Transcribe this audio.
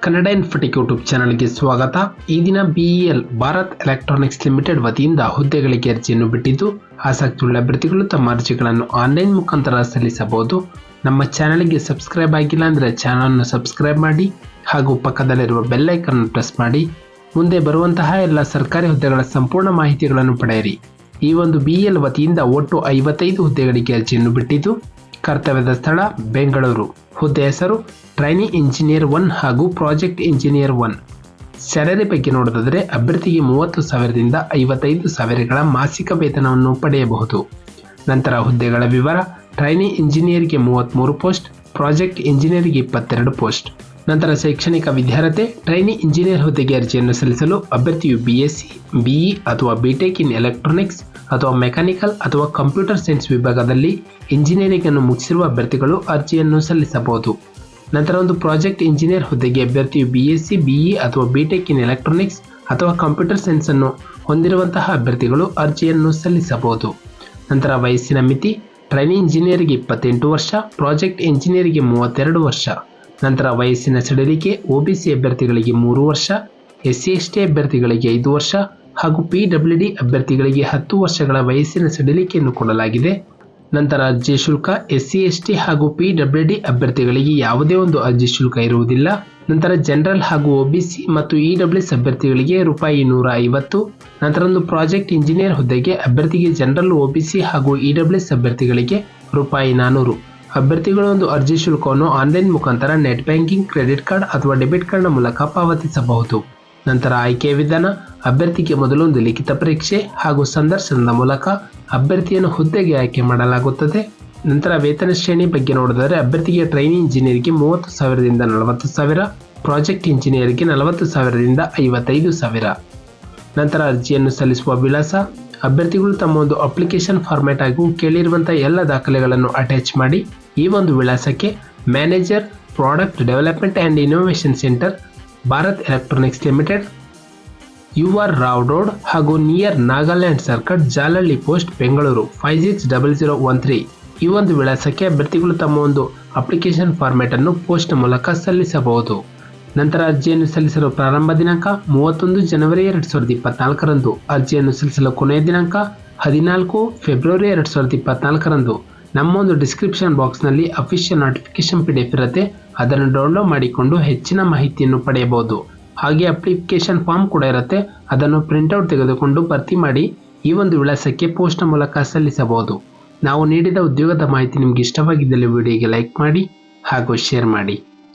Kannada Infotech YouTube ಚಾನಲ್ಗೆ ಸ್ವಾಗತ. ಈ ದಿನ BEL ಭಾರತ್ ಎಲೆಕ್ಟ್ರಾನಿಕ್ಸ್ ಲಿಮಿಟೆಡ್ ವತಿಯಿಂದ ಹುದ್ದೆಗಳಿಗೆ ಅರ್ಜಿಯನ್ನು ಬಿಟ್ಟಿದ್ದು, ಆಸಕ್ತಿಯುಳ್ಳ ಅಭ್ಯರ್ಥಿಗಳು ತಮ್ಮ ಅರ್ಜಿಗಳನ್ನು ಆನ್ಲೈನ್ ಮುಖಾಂತರ ಸಲ್ಲಿಸಬಹುದು. ನಮ್ಮ ಚಾನಲ್ಗೆ ಸಬ್ಸ್ಕ್ರೈಬ್ ಆಗಿಲ್ಲ ಅಂದರೆ ಚಾನಲ್ನ ಸಬ್ಸ್ಕ್ರೈಬ್ ಮಾಡಿ ಹಾಗೂ ಪಕ್ಕದಲ್ಲಿರುವ ಬೆಲ್ ಐಕಾನ್ ಪ್ರೆಸ್ ಮಾಡಿ. ಮುಂದೆ ಬರುವಂತಹ ಎಲ್ಲ ಸರ್ಕಾರಿ ಹುದ್ದೆಗಳ ಸಂಪೂರ್ಣ ಮಾಹಿತಿಗಳನ್ನು ಪಡೆಯಿರಿ. ಈ ಒಂದು BEL ವತಿಯಿಂದ ಒಟ್ಟು 55 ಹುದ್ದೆಗಳಿಗೆ ಅರ್ಜಿಯನ್ನು ಬಿಟ್ಟಿದ್ದು, ಕರ್ತವ್ಯದ ಸ್ಥಳ ಬೆಂಗಳೂರು. ಹುದ್ದೆ ಹೆಸರು ಟ್ರೈನಿ ಇಂಜಿನಿಯರ್ 1 ಹಾಗೂ ಪ್ರಾಜೆಕ್ಟ್ ಇಂಜಿನಿಯರ್ 1. ಸ್ಯಾಲರಿ ಬಗ್ಗೆ ನೋಡೋದಾದರೆ ಅಭ್ಯರ್ಥಿಗೆ 30,000ದಿಂದ 55,000ಗಳ ಮಾಸಿಕ ವೇತನವನ್ನು ಪಡೆಯಬಹುದು. ನಂತರ ಹುದ್ದೆಗಳ ವಿವರ: ಟ್ರೈನಿ ಇಂಜಿನಿಯರ್ಗೆ 33 ಪೋಸ್ಟ್, ಪ್ರಾಜೆಕ್ಟ್ ಇಂಜಿನಿಯರ್ಗೆ 22 ಪೋಸ್ಟ್. ನಂತರ ಶೈಕ್ಷಣಿಕ ವಿದ್ಯಾರ್ಹತೆ: ಟ್ರೈನಿ ಇಂಜಿನಿಯರ್ ಹುದ್ದೆಗೆ ಅರ್ಜಿಯನ್ನು ಸಲ್ಲಿಸಲು ಅಭ್ಯರ್ಥಿಯು BSc, BE ಅಥವಾ BTech ಇನ್ ಎಲೆಕ್ಟ್ರಾನಿಕ್ಸ್ ಅಥವಾ ಮೆಕ್ಯಾನಿಕಲ್ ಅಥವಾ ಕಂಪ್ಯೂಟರ್ ಸೈನ್ಸ್ ವಿಭಾಗದಲ್ಲಿ ಇಂಜಿನಿಯರಿಂಗ್ ಅನ್ನು ಮುಗಿಸಿರುವ ಅಭ್ಯರ್ಥಿಗಳು ಅರ್ಜಿಯನ್ನು ಸಲ್ಲಿಸಬಹುದು. ನಂತರ ಒಂದು ಪ್ರಾಜೆಕ್ಟ್ ಇಂಜಿನಿಯರ್ ಹುದ್ದೆಗೆ ಅಭ್ಯರ್ಥಿಯು BSc, BE ಅಥವಾ BTech ಇನ್ ಎಲೆಕ್ಟ್ರಾನಿಕ್ಸ್ ಅಥವಾ ಕಂಪ್ಯೂಟರ್ ಸೈನ್ಸ್ ಅನ್ನು ಹೊಂದಿರುವಂತಹ ಅಭ್ಯರ್ಥಿಗಳು ಅರ್ಜಿಯನ್ನು ಸಲ್ಲಿಸಬಹುದು. ನಂತರ ವಯಸ್ಸಿನ ಮಿತಿ: ಟ್ರೈನಿ ಇಂಜಿನಿಯರ್ಗೆ 28 ವರ್ಷ, ಪ್ರಾಜೆಕ್ಟ್ ಇಂಜಿನಿಯರ್ಗೆ 32 ವರ್ಷ. ನಂತರ ವಯಸ್ಸಿನ ಸಡಿಲಿಕೆ: OBC ಅಭ್ಯರ್ಥಿಗಳಿಗೆ 3 ವರ್ಷ, SC/ST ಅಭ್ಯರ್ಥಿಗಳಿಗೆ 5 ವರ್ಷ ಹಾಗೂ PWD ಅಭ್ಯರ್ಥಿಗಳಿಗೆ 10 ವರ್ಷಗಳ ವಯಸ್ಸಿನ ಸಡಿಲಿಕೆಯನ್ನು ಕೊಡಲಾಗಿದೆ. ನಂತರ ಅರ್ಜಿ ಶುಲ್ಕ: SC/ST ಹಾಗೂ PWD ಅಭ್ಯರ್ಥಿಗಳಿಗೆ ಯಾವುದೇ ಒಂದು ಅರ್ಜಿ ಶುಲ್ಕ ಇರುವುದಿಲ್ಲ. ನಂತರ ಜನರಲ್ ಹಾಗೂ OBC ಮತ್ತು EWS ಅಭ್ಯರ್ಥಿಗಳಿಗೆ ₹150. ನಂತರ ಒಂದು ಪ್ರಾಜೆಕ್ಟ್ ಇಂಜಿನಿಯರ್ ಹುದ್ದೆಗೆ ಅಭ್ಯರ್ಥಿಗೆ ಜನರಲ್, OBC ಹಾಗೂ EWS ಅಭ್ಯರ್ಥಿಗಳಿಗೆ ₹400. ಅಭ್ಯರ್ಥಿಗಳು ಒಂದು ಅರ್ಜಿ ಶುಲ್ಕವನ್ನು ಆನ್ಲೈನ್ ಮುಖಾಂತರ ನೆಟ್ ಬ್ಯಾಂಕಿಂಗ್, ಕ್ರೆಡಿಟ್ ಕಾರ್ಡ್ ಅಥವಾ ಡೆಬಿಟ್ ಕಾರ್ಡ್ನ ಮೂಲಕ ಪಾವತಿಸಬಹುದು. ನಂತರ ಆಯ್ಕೆಯ ವಿಧಾನ: ಅಭ್ಯರ್ಥಿಗೆ ಮೊದಲು ಒಂದು ಲಿಖಿತ ಪರೀಕ್ಷೆ ಹಾಗೂ ಸಂದರ್ಶನದ ಮೂಲಕ ಅಭ್ಯರ್ಥಿಯನ್ನು ಹುದ್ದೆಗೆ ಆಯ್ಕೆ ಮಾಡಲಾಗುತ್ತದೆ. ನಂತರ ವೇತನ ಶ್ರೇಣಿ ಬಗ್ಗೆ ನೋಡಿದರೆ ಅಭ್ಯರ್ಥಿಗೆ ಟ್ರೈನಿ ಇಂಜಿನಿಯರ್ಗೆ 30,000ದಿಂದ 40,000, ಪ್ರಾಜೆಕ್ಟ್ ಇಂಜಿನಿಯರ್ಗೆ 40,000ದಿಂದ 55,000. ನಂತರ ಅರ್ಜಿಯನ್ನು ಸಲ್ಲಿಸುವ ವಿಳಾಸ: ಅಭ್ಯರ್ಥಿಗಳು ತಮ್ಮ ಒಂದು ಅಪ್ಲಿಕೇಶನ್ ಫಾರ್ಮ್ಯಾಟ್ ಹಾಗೂ ಕೇಳಿರುವಂತಹ ಎಲ್ಲ ದಾಖಲೆಗಳನ್ನು ಅಟ್ಯಾಚ್ ಮಾಡಿ ಈ ಒಂದು ವಿಳಾಸಕ್ಕೆ manager, product development and innovation centre, Bharat electronics limited, UR Rao road ಹಾಗೂ ನಿಯರ್ ನಾಗಾಲ್ಯಾಂಡ್ ಸರ್ಕಟ್, ಜಾಲಹಳ್ಳಿ ಪೋಸ್ಟ್, ಬೆಂಗಳೂರು 560013. ಈ ಒಂದು ವಿಳಾಸಕ್ಕೆ ಅಭ್ಯರ್ಥಿಗಳು ತಮ್ಮ ಒಂದು ಅಪ್ಲಿಕೇಶನ್ ಫಾರ್ಮ್ಯಾಟ್ ಅನ್ನು ಪೋಸ್ಟ್ ಮೂಲಕ ಸಲ್ಲಿಸಬಹುದು. ನಂತರ ಅರ್ಜಿಯನ್ನು ಸಲ್ಲಿಸಲು ಪ್ರಾರಂಭ ದಿನಾಂಕ 31 ಜನವರಿ 2024ರಂದು. ಅರ್ಜಿಯನ್ನು ಸಲ್ಲಿಸಲು ಕೊನೆಯ ದಿನಾಂಕ 14 ಫೆಬ್ರವರಿ 2024ರಂದು. ನಮ್ಮ ಒಂದು ಡಿಸ್ಕ್ರಿಪ್ಷನ್ ಬಾಕ್ಸ್ನಲ್ಲಿ ಅಫಿಷಿಯಲ್ ನೋಟಿಫಿಕೇಶನ್ PDF ಇರುತ್ತೆ, ಅದನ್ನು ಡೌನ್ಲೋಡ್ ಮಾಡಿಕೊಂಡು ಹೆಚ್ಚಿನ ಮಾಹಿತಿಯನ್ನು ಪಡೆಯಬಹುದು. ಹಾಗೆ ಅಪ್ಲಿಕೇಶನ್ ಫಾರ್ಮ್ ಕೂಡ ಇರುತ್ತೆ, ಅದನ್ನು ಪ್ರಿಂಟ್ಔಟ್ ತೆಗೆದುಕೊಂಡು ಭರ್ತಿ ಮಾಡಿ ಈ ಒಂದು ವಿಳಾಸಕ್ಕೆ ಪೋಸ್ಟ್ ಮೂಲಕ ಸಲ್ಲಿಸಬಹುದು. ನಾವು ನೀಡಿದ ಉದ್ಯೋಗದ ಮಾಹಿತಿ ನಿಮಗೆ ಇಷ್ಟವಾಗಿದ್ದಲ್ಲಿ ವಿಡಿಯೋಗೆ ಲೈಕ್ ಮಾಡಿ ಹಾಗೂ ಶೇರ್ ಮಾಡಿ.